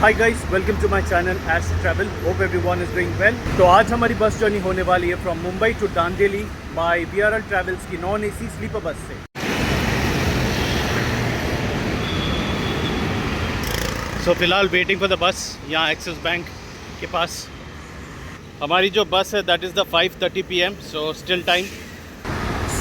Hi guys, welcome to my channel Ash travel. Hope everyone is doing well. तो आज हमारी bus journey होने वाली है from Mumbai to Dandeli by VRL travels की नॉन एसी स्लीपर बस से। सो फिलहाल वेटिंग फॉर द बस यहाँ एक्सिस बैंक के पास। हमारी जो बस है that is the 5:30 PM, so still time.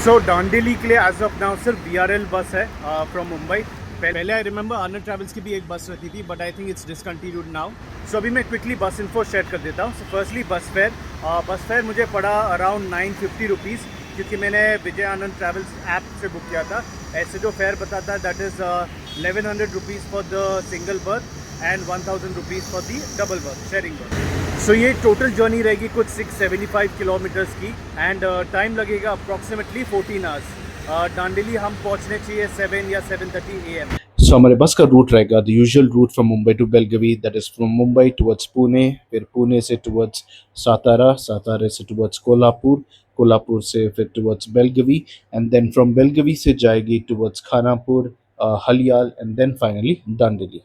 So Dandeli के लिए एज ऑफ नाउ सिर्फ वीआरएल बस है फ्रॉम मुंबई। पहले आई रिमेंबर आनंद ट्रैवल्स की भी एक बस रहती थी, but I think it's discontinued now. So अभी मैं क्विकली बस इन्फो शेयर कर देता हूँ। सो फर्स्टली बस फेयर मुझे पड़ा अराउंड 950 रुपीज़, क्योंकि मैंने विजय आनंद ट्रैवल्स ऐप से बुक किया था। ऐसे जो फेयर बताता है that is 1100 rupees for the single berth and 1000 rupees for the double berth sharing berth. So ये टोटल जर्नी रहेगी कुछ 675 किलोमीटर्स की एंड टाइम लगेगा अप्रॉक्सीमेटली 14 आवर्स। दांडेली हम पहुंचने चाहिए 7 या 7:30 AM। सो हमारे बस का रूट रहेगा the usual route from Mumbai to Belagavi, that is from Mumbai towards Pune, फिर पुणे से टुवर्ड्स सातारा, सातारा से टुवर्ड्स कोल्हापुर, कोल्हापुर से फिर towards Belagavi, and then from Belagavi से जाएगी towards Khanapur, Haliyal, and then finally Dandeli.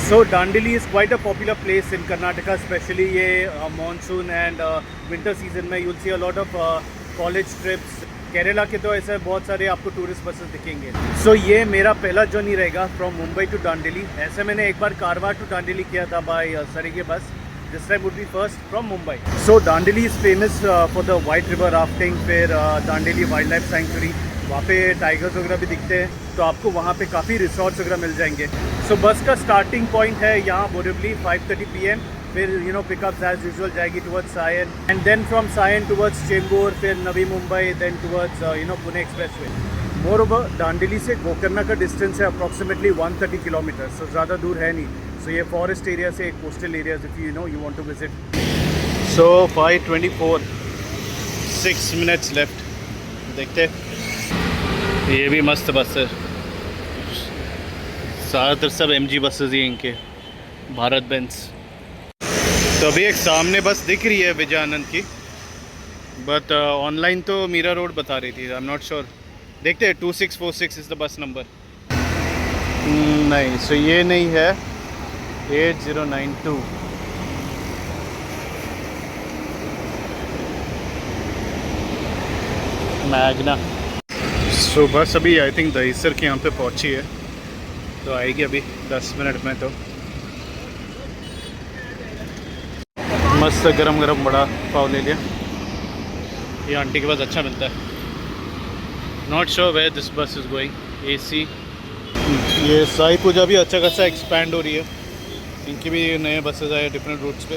So Dandeli is quite a popular place in Karnataka, especially ये monsoon and winter season में you'll see a lot of college trips। Kerala के तो ऐसे बहुत सारे आपको टूरिस्ट बसेस दिखेंगे। So ये मेरा पहला जर्नी रहेगा फ्रॉम मुंबई टू दांडेली। ऐसे मैंने एक बार कारवार टू दांडेली किया था बाय सरीगे बस। This time would be first from Mumbai. So Dandeli is famous for the white river rafting, फिर दांडेली वाइल्ड लाइफ सेंचुरी, वहाँ पे टाइगर्स वगैरह भी दिखते हैं, तो आपको वहाँ पे काफ़ी रिसोर्ट्स वगैरह मिल जाएंगे। सो बस का स्टार्टिंग पॉइंट है यहाँ बोरिवली 5:30 PM, फिर पिकअप्स एज यूजुअल जाएगी towards Sion and then from Sion towards Chembur, फिर Navi Mumbai, then towards Pune expressway. Moreover Dandeli से गोकर्णा का डिस्टेंस है अप्रॉक्सीमेटली 130 किलोमीटर, सो ज़्यादा दूर है नहीं। सो ये फॉरेस्ट एरिया से एक coastal areas if you want to visit. So 5:24, 6 minutes left. देखते ये भी मस्त बस है। ज़्यादातर सब MG बसेस ही इनके, भारत बेंज। तो अभी एक सामने बस दिख रही है विजय आनंद की, बट ऑनलाइन तो मीरा रोड बता रही थी। आई एम नॉट श्योर, देखते हैं। 2646 इज़ द बस नंबर। नहीं, सो ये नहीं है। 8092 मैग्ना। सो बस अभी आई थिंक दहीसर के यहाँ पे पहुँची है, तो आएगी अभी 10 मिनट में। तो मस्त गरम गरम बड़ा पाव ले लिया। ये आंटी के पास अच्छा मिलता है। Not sure where this bus is going. AC। ये साई पूजा भी अच्छा खासा एक्सपैंड हो रही है, इनकी भी नए बसेस आए डिफरेंट रूट्स पे।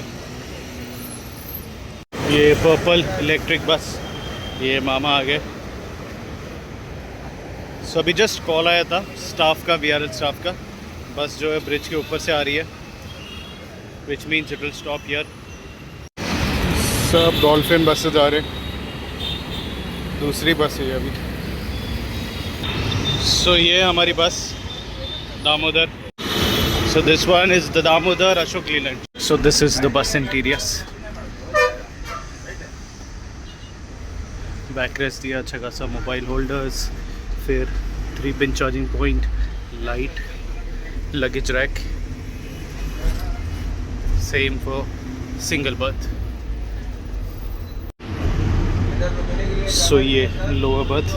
ये पर्पल इलेक्ट्रिक बस, ये मामा आ गए। सो अभी जस्ट कॉल आया था स्टाफ का, VRL स्टाफ का। बस जो है ब्रिज के ऊपर से आ रही है, which means it will stop here. सब डॉल्फिन बसेस आ रहे, दूसरी बस है अभी। सो ये हमारी bus Damodar. So this one is the Damodar Ashok Leyland. So this is the bus interiors. Backrest दिया अच्छा खासा, मोबाइल होल्डर्स, फिर 3-पिन charging point, light, luggage rack, same for single berth. So ये लोअर बर्थ।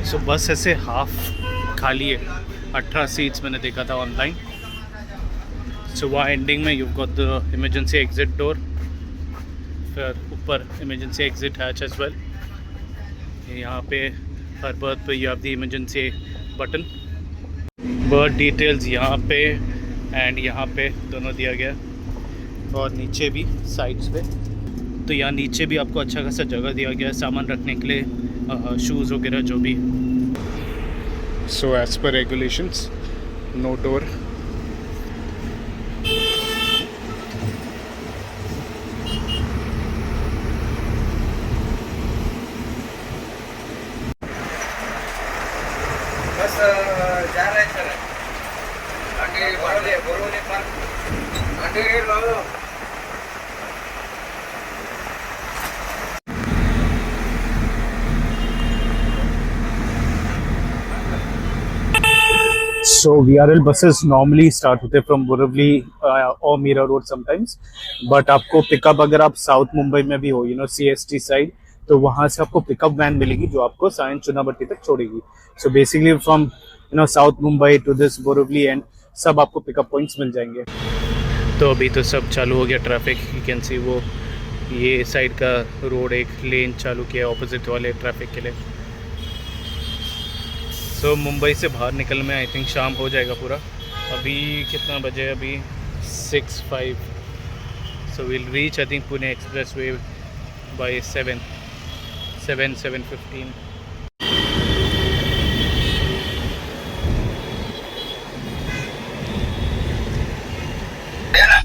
सो बस ऐसे हाफ खाली है, 18 सीट्स मैंने देखा था ऑनलाइन। सो वहाँ एंडिंग में you got the emergency exit door, फिर ऊपर emergency exit hatch as well. यहाँ पे हर बर्थ पे you have the emergency button. Berth details यहाँ पे एंड यहाँ पे दोनों दिया गया, और नीचे भी साइड्स पे। तो यहाँ नीचे भी आपको अच्छा खासा जगह दिया गया है सामान रखने के लिए, शूज़ वगैरह जो भी। So as per regulations, no door. बस जा रहे हैं सर। आगे बोरोले पर आगे लो। So VRL buses normally start होते from Borivali or Mira Road sometimes, but आपको पिकअप अगर आप साउथ मुंबई में भी हो, CST साइड, तो वहाँ से आपको पिकअप वैन मिलेगी जो आपको सायन चुनाभट्टी तक छोड़ेगी. So basically from South Mumbai to this Borivali and सब आपको पिकअप पॉइंट्स मिल जाएंगे. तो अभी तो सब चालू हो गया ट्रैफिक. यू कैन सी वो ये साइड का रोड एक लेन चालू किया ऑपोजिट वाले ट्रैफिक के लिए. सो मुंबई से बाहर निकल में आई थिंक शाम हो जाएगा पूरा. अभी कितना बजे? अभी 6:05. So will reach I think Pune express way by 7:15.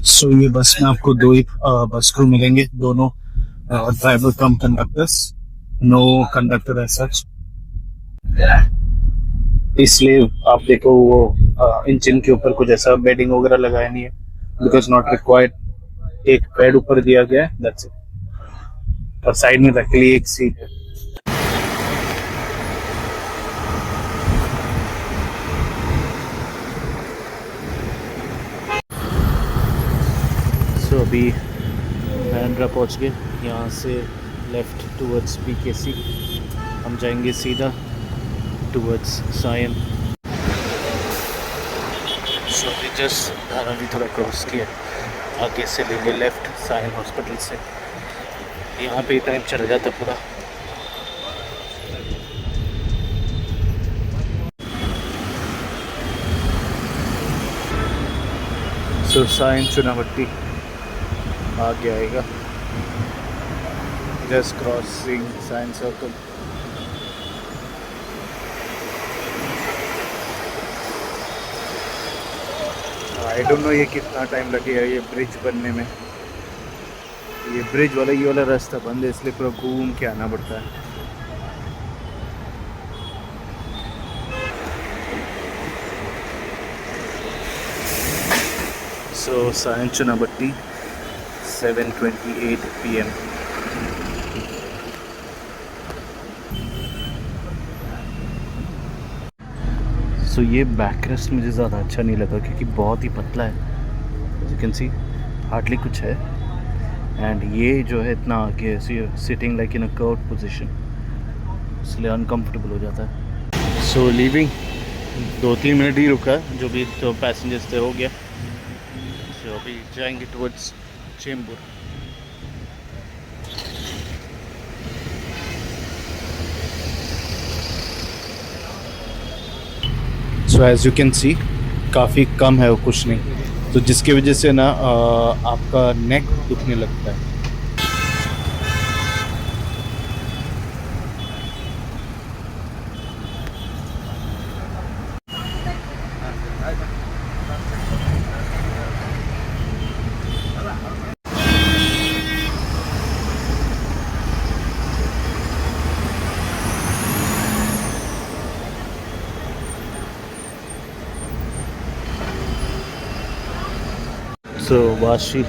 सो ये बस में आपको दो ही बस क्रू मिलेंगे, दोनों driver cum conductors, no conductor as such. इसलिए आप देखो वो इंजन के ऊपर कुछ ऐसा बेडिंग वगैरह लगाया नहीं है, बिकॉज नॉट रिक्वायर्ड. एक बेड ऊपर दिया गया है, दैट्स इट. और साइड में रख ली एक सीट है. सो अभी बांद्रा पहुंच गए. यहाँ से लेफ्ट टूवर्ड्स BKC, हम जाएंगे सीधा टूवर्ड्स सायन. सो अभी जस्ट धारावी थोड़ा क्रॉस किया, आगे से लेंगे लेफ्ट सायन हॉस्पिटल से. यहाँ पे टाइम चला जाता पूरा. सो सायन चुनाभट्टी आगे आएगा, just crossing Sion circle. I don't know ये कितना टाइम लगेगा ये ब्रिज बनने में. ये ब्रिज वाला ये वाला रास्ता बंद है, इसलिए पूरा घूम के आना पड़ता है. सो सायन चुनाभट्टी 7:28 PM. सो ये बैकरेस्ट मुझे ज़्यादा अच्छा नहीं लगा क्योंकि बहुत ही पतला है. यू कैन सी हार्डली कुछ है. एंड ये जो है इतना आगे sitting like in a curved position, इसलिए अनकंफर्टेबल हो जाता है. सो लीविंग 2-3 मिनट ही रुका, जो भी तो पैसेंजर्स थे हो गया. सो अभी जाएंगे towards Chembur. So as you can see काफ़ी कम है वो, कुछ नहीं, तो जिसकी वजह से ना आपका नेक दुखने लगता है. सो Vashi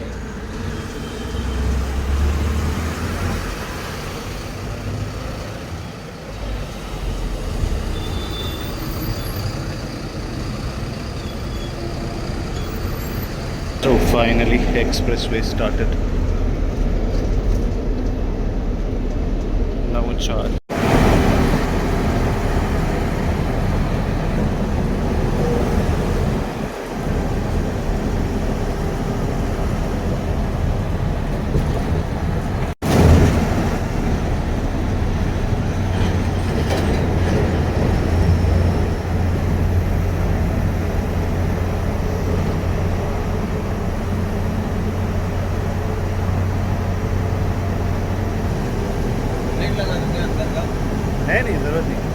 So finally expressway started. Now charge. नहीं ज़रूरत नहीं.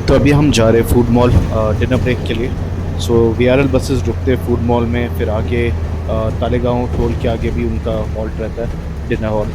तो अभी हम जा रहे हैं फूड मॉल डिनर ब्रेक के लिए। सो वीआरएल बसेस रुकते हैं फूड मॉल में, फिर आगे तालेगांव टोल के आगे भी उनका हॉल्ट रहता है, डिनर हॉल।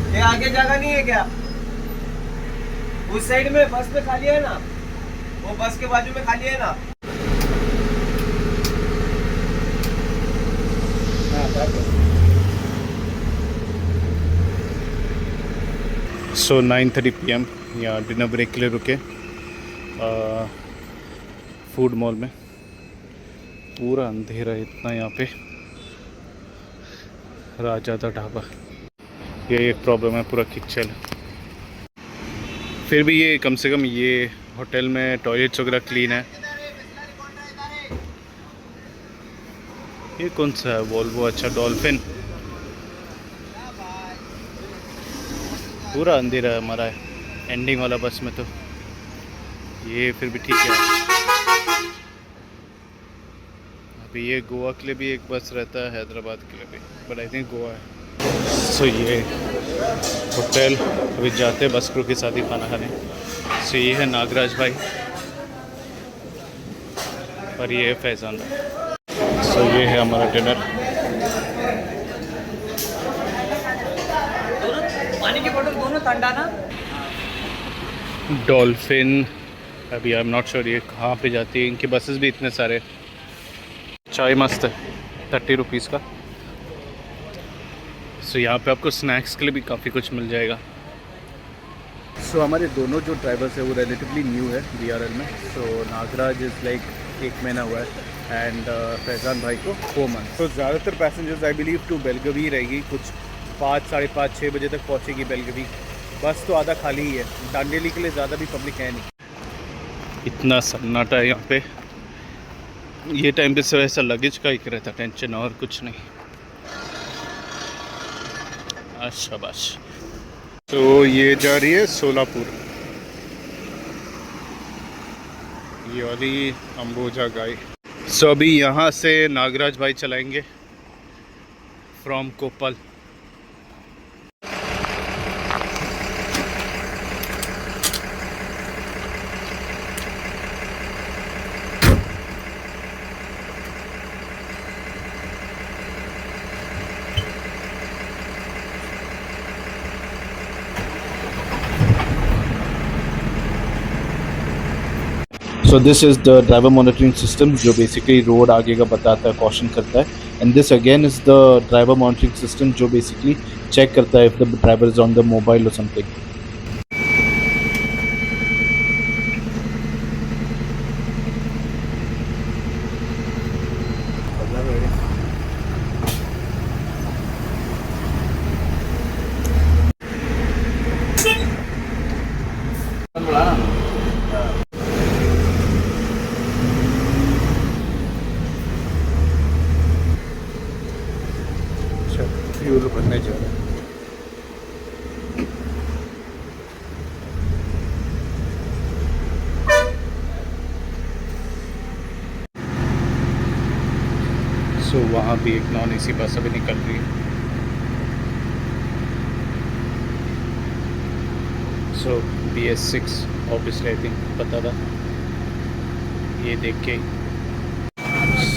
ये आगे जगह नहीं है क्या? उस साइड में बस में खाली है ना, वो बस के बाजू में खाली है ना। सो 9:30 PM यहाँ डिनर ब्रेक के लिए रुके फूड मॉल में। पूरा अंधेरा है इतना यहाँ पे। राजा दा ढाबा, ये एक प्रॉब्लम है, पूरा किचल। फिर भी ये कम से कम ये होटल में टॉयलेट्स वगैरह क्लीन है। ये कौन सा है? वोल्वो, अच्छा डॉल्फिन। पूरा अंधेरा है हमारा एंडिंग वाला बस में, तो ये फिर भी ठीक है। अभी ये गोवा के लिए भी एक बस रहता है, हैदराबाद के लिए भी, बट आई थिंक गोवा है। सो ये होटल, अभी जाते हैं बस क्रू के साथ ही खाना खाने। सो ये है नागराज भाई और ये है फैज़ान भाई। सो ये है हमारा डिनर। पानी की बोतल दोनों ठंडा ना। डॉल्फिन, अभी आई एम नॉट श्योर ये कहाँ पे जाती है। इनके बसेस भी इतने सारे। चाय मस्त है, 30 रुपीज़ का। सो यहाँ पे आपको स्नैक्स के लिए भी काफ़ी कुछ मिल जाएगा। सो हमारे दोनों जो ड्राइवर्स है वो रिलेटिवली न्यू है वीआरएल में। सो नागराज इज़ लाइक 1 महीना हुआ है एंड फैज़ान भाई को 4 मंथ। तो ज़्यादातर passengers I believe to Belagavi रहेगी, कुछ 5, साढ़े 5, 6 बजे तक पहुँचेगी बेलगवी। बस तो आधा खाली ही है, दांडेली के लिए ज़्यादा भी पब्लिक है नहीं। इतना सन्नाटा है यहाँ पे। ये टाइम पे सिर्फ ऐसा लगेज का ही रहता टेंशन, और कुछ नहीं। शाबाश। तो ये जा रही है सोलापुर, ये वाली अम्बोजा गाय। सो अभी यहाँ से नागराज भाई चलाएंगे फ्रॉम कोपल। So this is the driver monitoring system जो basically रोड आगे का बताता है, कॉशन करता है। And this again is the driver monitoring system जो basically check करता है if the driver is on the mobile or something. Fuel भरने जा रहे हैं। सो वहाँ भी एक नॉन एसी बस अभी निकल रही है। सो BS6 ऑब्वियसली आई थिंक पता था, ये देख के।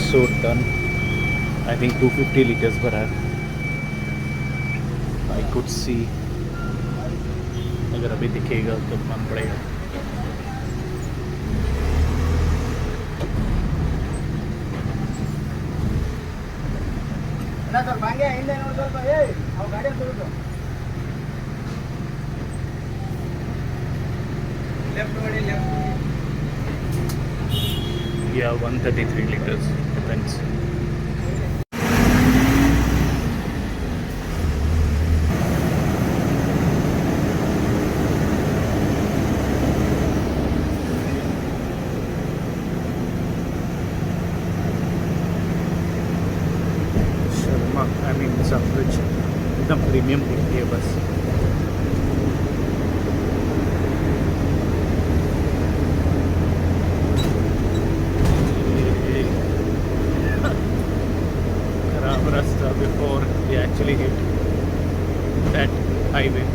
So done, I think 250 litres भरा है। आई कुड सी, अगर अभी दिखेगा तो मन पड़ेगा। ना सर भांगे इंदे नो ಸ್ವಲ್ಪ ಅವ ಗಾಡಿ ಸುರುತು ಲೆಫ್ಟ್ ಮಾಡಿ left Yeah, 133 liters, depends. Sharma, I mean Sunbridge एकदम प्रीमियम दिखती है बस। we actually hit that highway.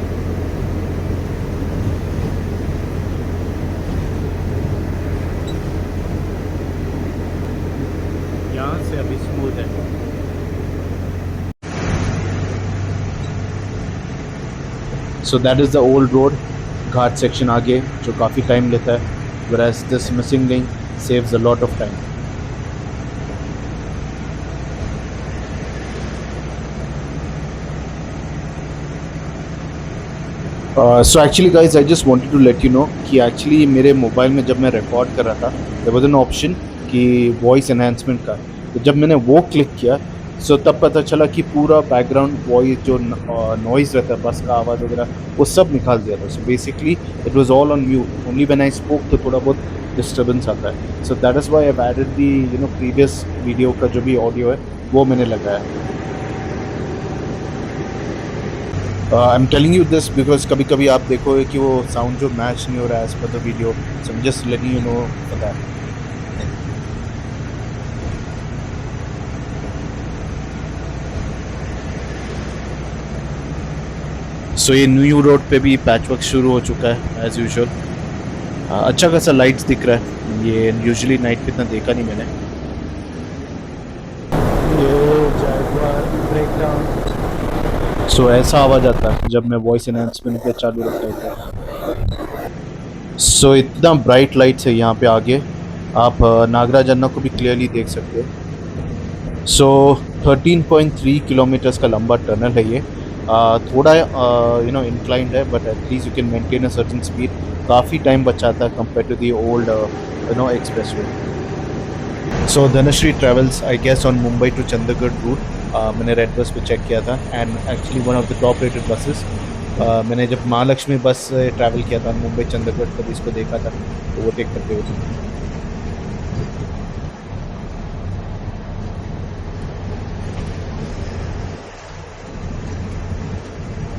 यहाँ से अभी स्मूथ है. So that is the old road, Ghat section आगे जो काफ़ी टाइम लेता है, whereas this missing link saves a lot of time. So actually guys, I just wanted to let you know कि actually मेरे मोबाइल में जब मैं रिकॉर्ड कर रहा था there was an option कि वॉइस एनहांसमेंट का, तो जब मैंने वो क्लिक किया सो तब पता चला कि पूरा बैकग्राउंड वॉइस जो नॉइज़ रहता है बस का आवाज़ वगैरह वो सब निकाल दिया था. So basically it was all on mute, only when I spoke तो थोड़ा बहुत डिस्टर्बेंस आता है. So that is why I have added the previous video का जो भी ऑडियो है वो मैंने लगाया. I am telling you this because कभी कभी आप देखोगे कि वो साउंड जो मैच नहीं हो रहा है as per the video, so I am just letting you know for that. So ये न्यू रोड पे भी पैच वर्क शुरू हो चुका है एज यूजुअल. अच्छा खासा लाइट्स दिख रहा है, ये यूजुअली नाइट पे इतना देखा नहीं मैंने. ये जैगवार ब्रेकडाउन. सो ऐसा आवाज़ आता है जब मैं वॉइस एनहांसमेंट पे चालू रखता हूँ. सो इतना ब्राइट लाइट्स है यहाँ पे आगे, आप नागरा जन्ना को भी क्लियरली देख सकते हो. सो 13.3 किलोमीटर्स का लंबा टनल है ये. थोड़ा इंक्लाइंड है but at least you can maintain a certain speed. काफ़ी टाइम बचाता है compare to the old expressway. So Dhanshree travels I guess on Mumbai to Chandigarh route. मैंने रेड बस पे चेक किया था and actually one of the top rated buses. मैंने जब महालक्ष्मी बस से ट्रैवल किया था मुंबई चंडीगढ़ तब इसको देखा था, तो वो टेक करते हुए.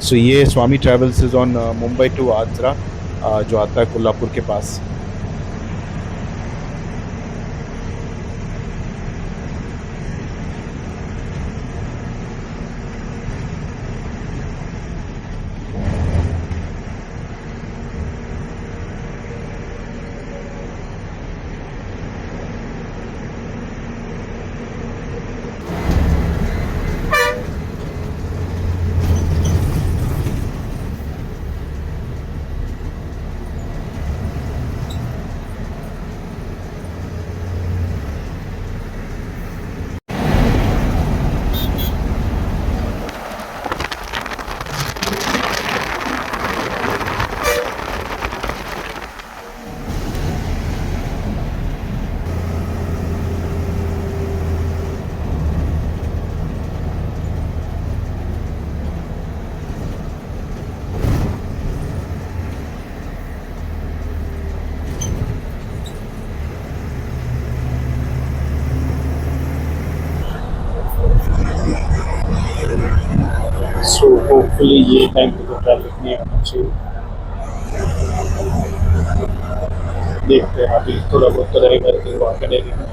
सो ये Swami travels is on Mumbai to Ajara, जो आता है कोल्हापुर के पास. सो होपफुली ये टाइम पे तो ट्रैफिक नहीं आना चाहिए. देखते हैं अभी थोड़ा बहुत तो रहेगा लेकिन वाकर एरिया में,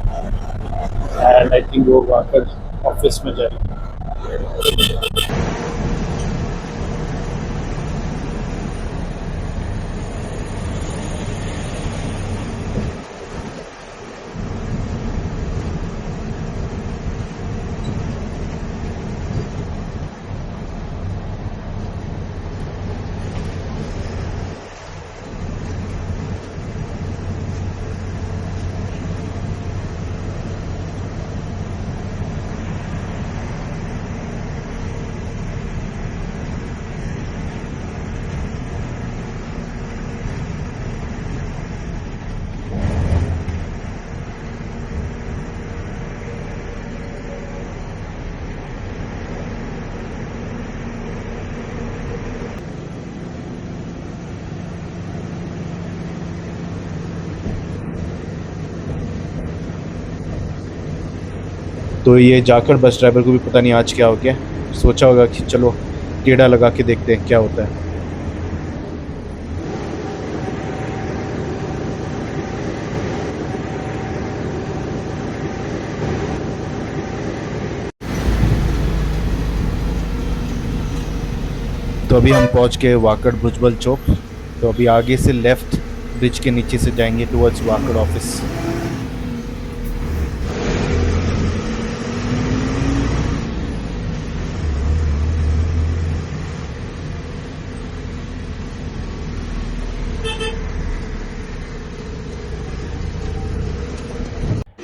एंड आई थिंक वो वाकर ऑफिस में जाएगा. तो ये जाकर बस ड्राइवर को भी पता नहीं आज क्या हो गया, सोचा होगा कि चलो टेढ़ा लगा के देखते हैं क्या होता है. तो अभी हम पहुंच गए वाकड़ भुजबल चौक। तो अभी आगे से लेफ्ट ब्रिज के नीचे से जाएंगे टुवर्ड्स वाकड़ ऑफिस।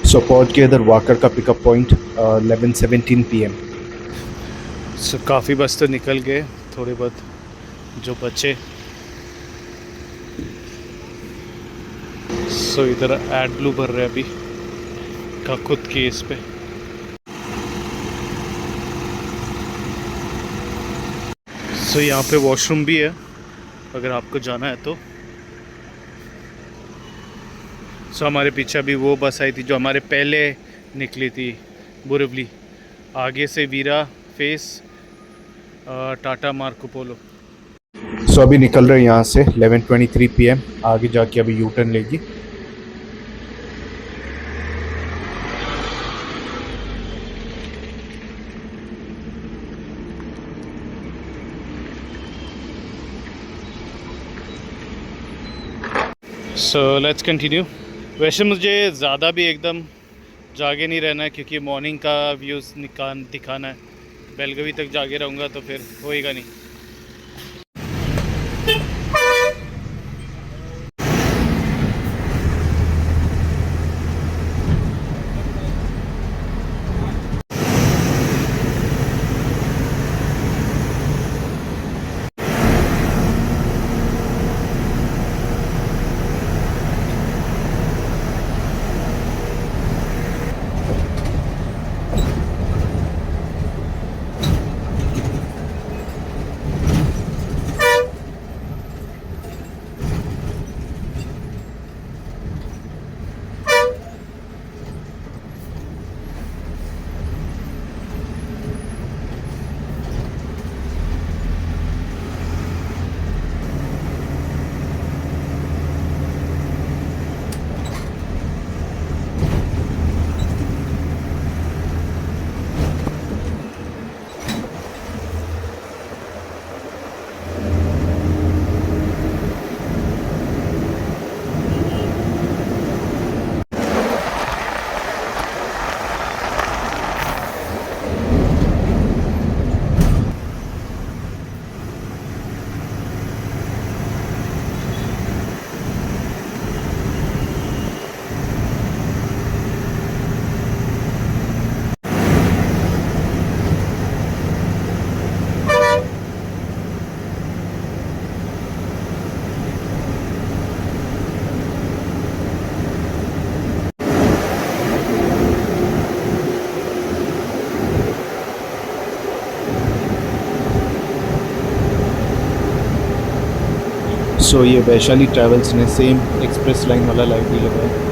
सो पहुंच गए इधर वाकड़ का पिकअप पॉइंट 11:17 PM। सो काफ़ी बस तो निकल गए, थोड़े बहुत जो बचे। सो इधर एड ब्लू भर रहे हैं अभी का खुद केस पे। सो यहाँ पे वॉशरूम भी है अगर आपको जाना है तो। सो हमारे पीछे अभी वो बस आई थी जो हमारे पहले निकली थी बोरिवली, आगे से वीरा फेस टाटा मार्को पोलो। सो अभी निकल रहे हैं यहाँ से 11:23 PM। आगे जाके अभी यू टर्न लेगी। So let's continue. वैसे मुझे ज़्यादा भी एकदम जागे नहीं रहना है क्योंकि मॉर्निंग का व्यूज़ दिखाना है। बेलगवी तक जागे रहूँगा तो फिर होएगा नहीं। सो ये वैशाली ट्रैवल्स ने सेम एक्सप्रेस लाइन वाला लाइट भी लगाया।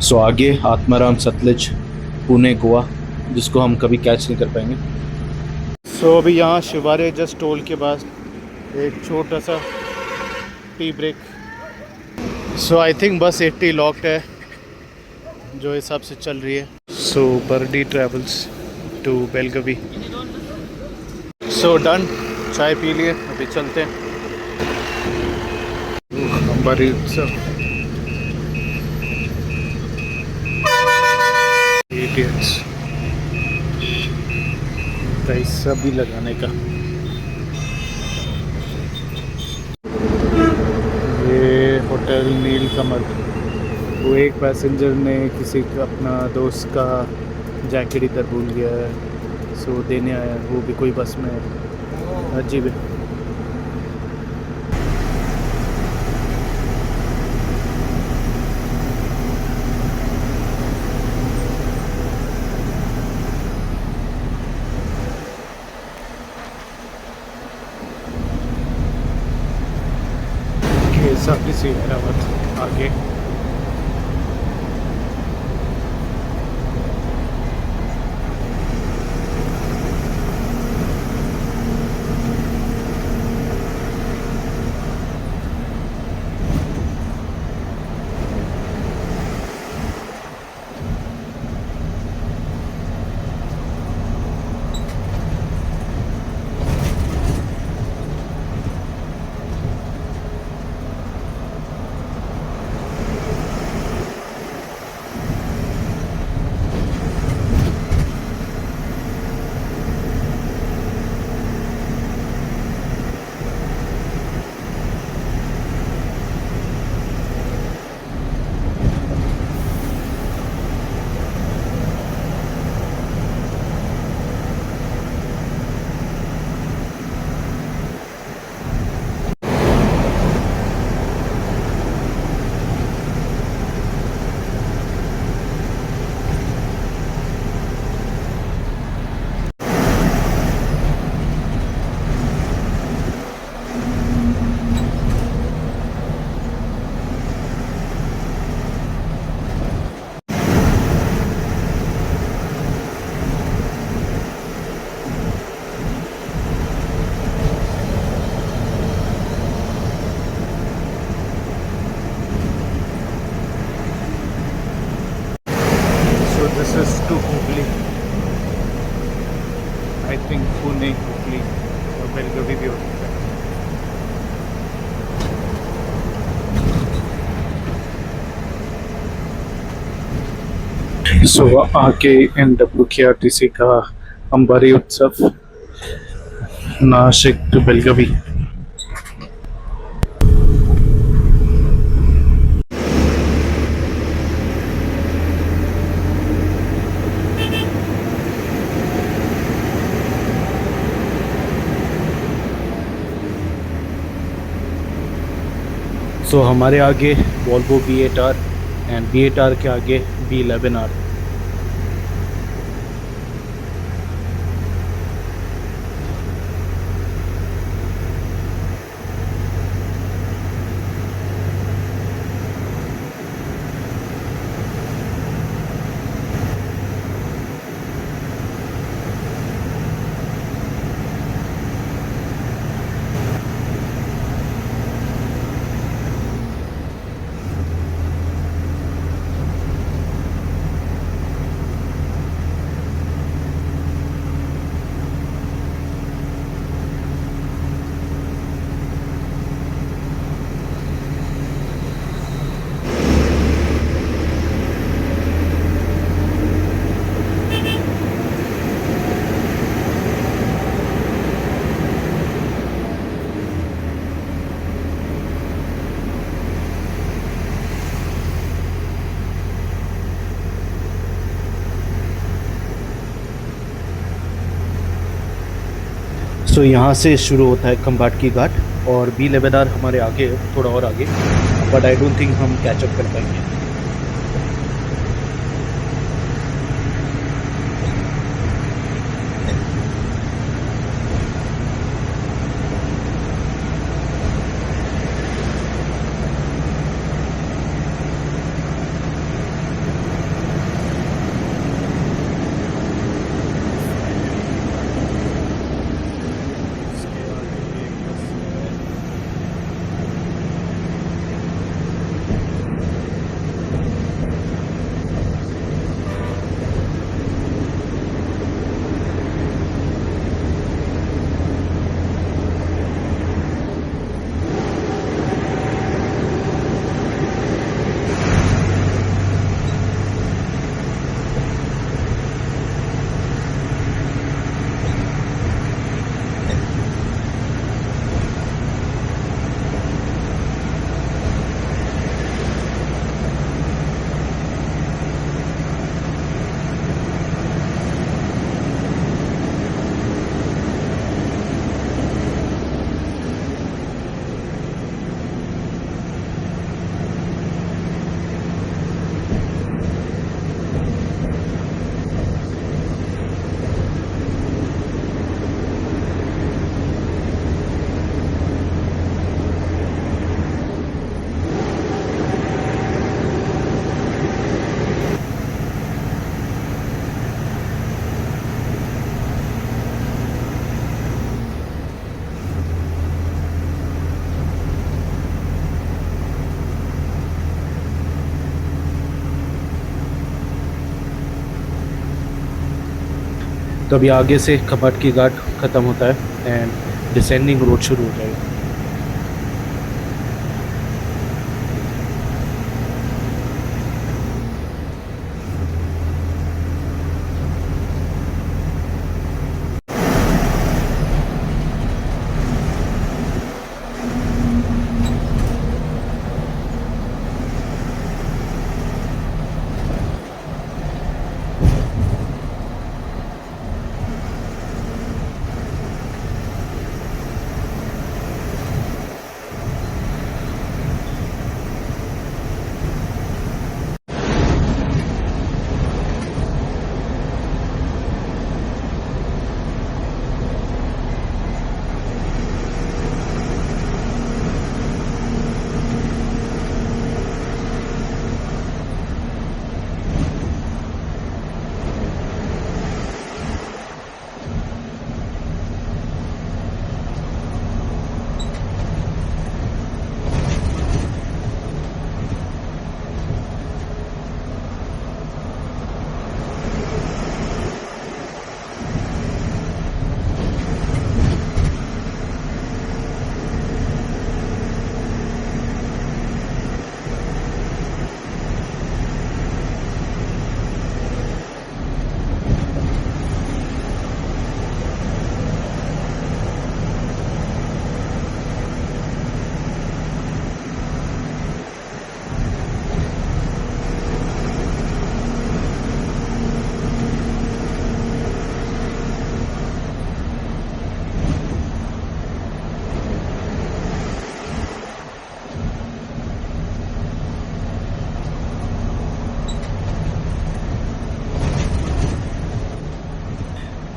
सो आगे आत्माराम सतलज पुणे गोवा, जिसको हम कभी कैच नहीं कर पाएंगे। सो अभी यहाँ शिवारे जस्ट टोल के बाद एक छोटा सा tea break. So I think bus 80 locked है जो हिसाब से चल रही है। So birdie travels to Belagavi. So done, चाय पी लिए, अभी चलते हैं। बड़ी इडियट्स, पैसा भी लगाने का। ये होटल नीलकमल। वो एक पैसेंजर ने किसी का अपना दोस्त का जैकेट इधर भूल गया है, सो देने आया है। वो भी कोई बस में है, अजीब है। सर्विस ऐरावत आगे। So this is to Hooghly. I think Pune, Hooghly or Belgavi भी हो सकता है। So आगे NWKRTC का अंबारी उत्सव नासिक टू बेलगावी। सो हमारे आगे वॉल्वो V8R एंड V8R के आगे V11R। सो यहाँ से शुरू होता है खम्बाटकी घाट और V11R हमारे आगे थोड़ा और आगे, बट आई डोंट थिंक हम कैचअप कर पाएंगे। तो अभी आगे से कबाट की घाट ख़त्म होता है एंड डिसेंडिंग रोड शुरू हो जाएगा.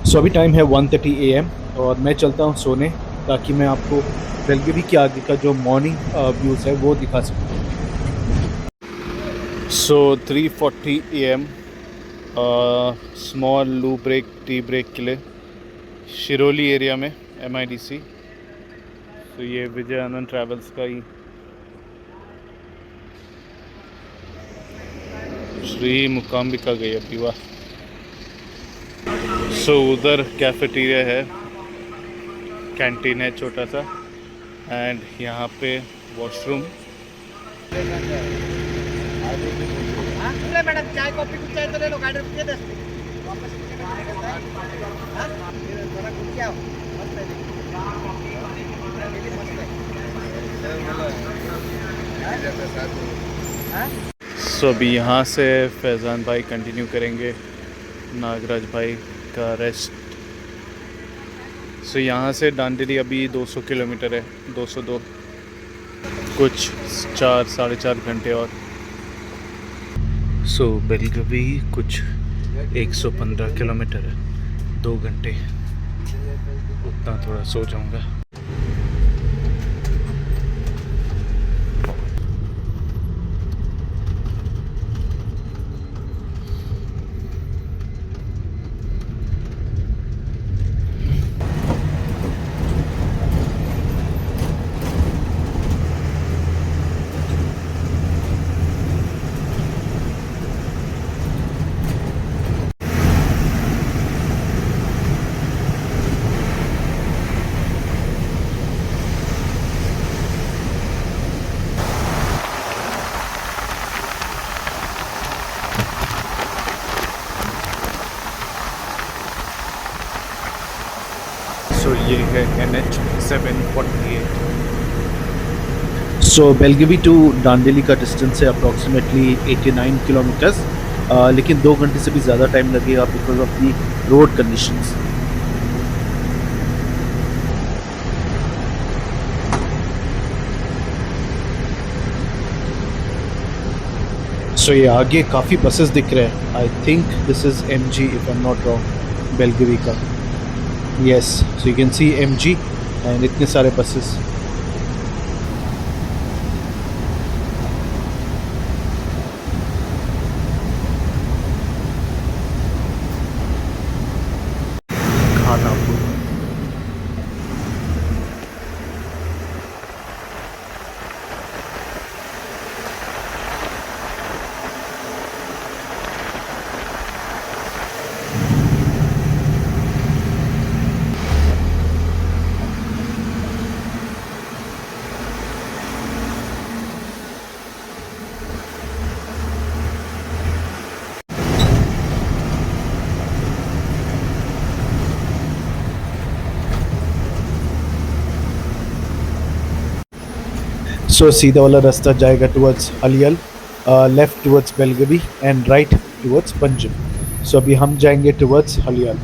सो अभी टाइम है 1:30 AM और मैं चलता हूँ सोने ताकि मैं आपको बेलगवी के आगे का जो मॉर्निंग व्यूज़ है वो दिखा सकूँ. सो 3:40 AM स्मॉल लू ब्रेक टी ब्रेक के लिए शिरोली एरिया में MIDC. तो ये विजय आनंद ट्रैवल्स का ही श्री मुकाम्बिका गई अभी. वाह. सो उधर कैफेटेरिया है, कैंटीन है छोटा सा एंड यहाँ पे वॉशरूम. मैडम चाय कॉफी कुछ चाय तो ले लो गाड़ी रुकिए 10 मिनट वापस थोड़ा कुछ क्या सो अभी यहाँ से फैज़ान भाई कंटिन्यू करेंगे नागराज भाई का रेस्ट. सो यहाँ से दांडेली अभी 200 किलोमीटर है, 202, कुछ 4-4.5 घंटे और. सो बेलगवी कुछ 115 किलोमीटर है, 2 घंटे. उतना थोड़ा सो जाऊँगा. सो ये है NH 748. So Belagavi to Dandeli का डिस्टेंस है अप्रॉक्सीमेटली 89 किलोमीटर्स, लेकिन 2 घंटे से भी ज़्यादा टाइम लगेगा because of the road conditions. So ये आगे काफ़ी बसेस दिख रहे हैं. I think this is MG if I am not wrong, Belagavi का. Yes, so you can see MG and इतने सारे buses. खानापुर. सो सीधा वाला रास्ता जाएगा towards Haliyal, left towards Belagavi and right towards Panjim. So अभी हम जाएंगे टुवर्ड्स हलियल।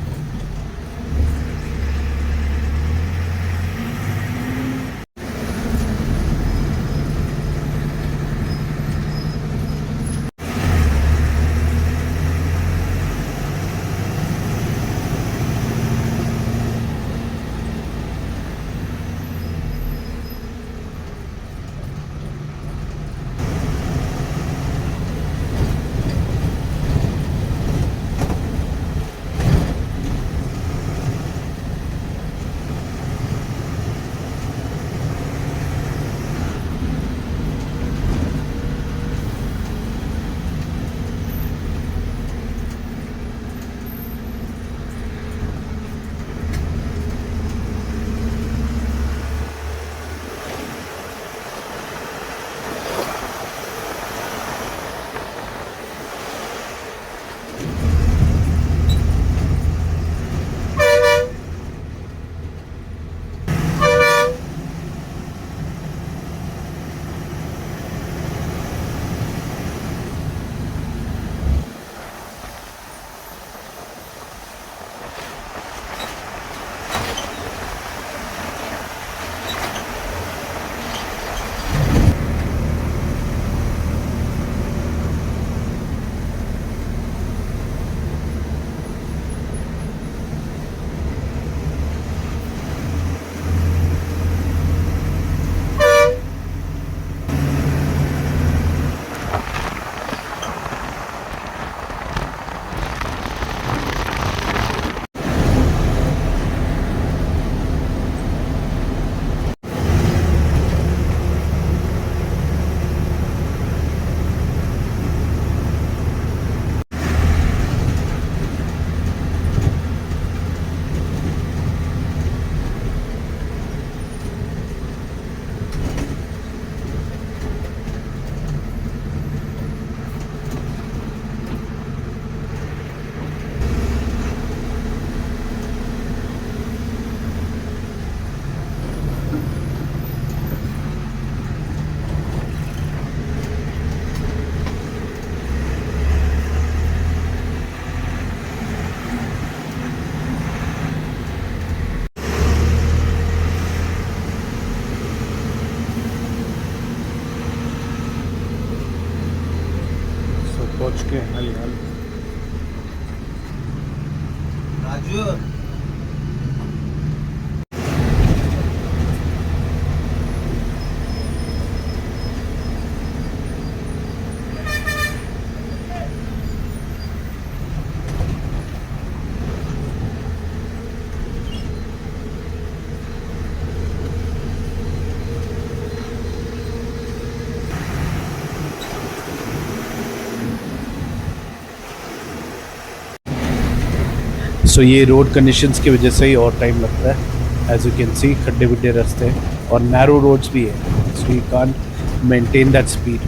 सो पहुंच के हलियल। राजू सो ये रोड कंडीशंस की वजह से ही और टाइम लगता है। एज यू कैन सी खड्डे बुड्डे रास्ते हैं और नैरो रोड्स भी है, so you can't maintain that speed.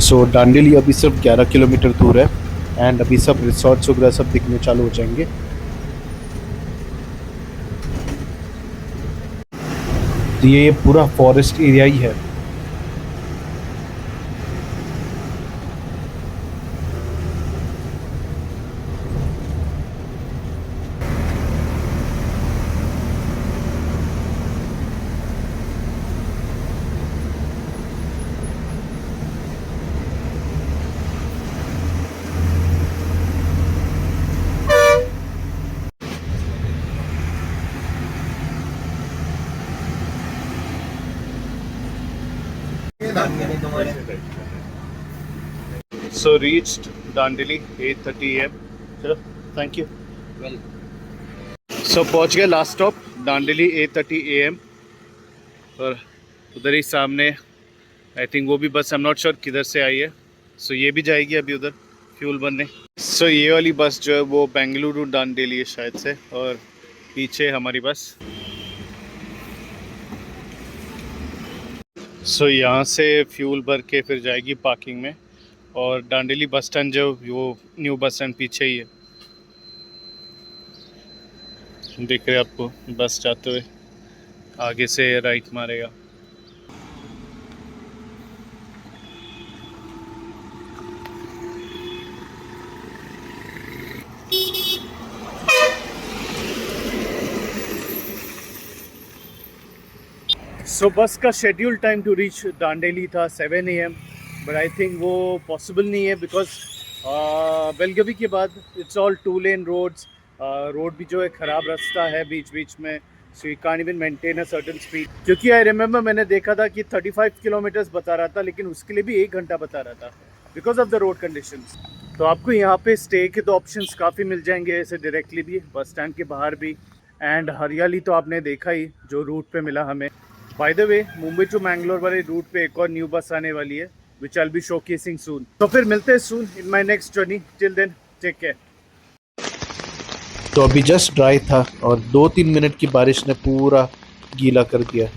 So Dandeli अभी सिर्फ 11 किलोमीटर दूर है एंड अभी सब रिसोर्ट्स वगैरह सब दिखने चालू हो जाएंगे। तो ये पूरा फॉरेस्ट एरिया ही है। So reached Dandeli 8:30 a.m. चलो थैंक यू। वेल सो पहुंच गए लास्ट स्टॉप दांडेली 8:30 AM और उधर ही सामने आई थिंक वो भी बस आई एम नॉट श्योर किधर से आई है। सो ये भी जाएगी अभी उधर फ्यूल भरने। सो ये वाली बस जो है वो बेंगलुरु दांडेली है शायद से, और पीछे हमारी बस। सो यहाँ से फ्यूल भर के फिर जाएगी पार्किंग में, और दांडेली बस स्टैंड जो वो न्यू बस स्टैंड पीछे ही है, दिख रहे आपको बस जाते हुए, आगे से राइट मारेगा। सो बस का schedule time to reach Dandeli था 7 AM, बट आई थिंक वो पॉसिबल नहीं है बिकॉज बेलगवी के बाद it's all 2 lane roads. Road भी जो है ख़राब रास्ता है बीच बीच में, so you can't even maintain a certain speed. क्योंकि आई रिमेंबर मैंने देखा था कि 35 किलोमीटर्स बता रहा था, लेकिन उसके लिए भी 1 घंटा बता रहा था because of the road conditions. तो आपको यहाँ पे स्टे के तो ऑप्शंस काफ़ी मिल जाएंगे, ऐसे डायरेक्टली भी बस स्टैंड के बाहर भी। एंड हरियाली तो आपने देखा ही जो रूट पे मिला हमें। By the way Mumbai to Mangalore वाले रूट पे एक और न्यू बस आने वाली है which I will be showcasing soon. तो फिर मिलते हैं soon in my next journey. Till then take care. तो अभी जस्ट ड्राई था और 2-3 मिनट की बारिश ने पूरा गीला कर दिया।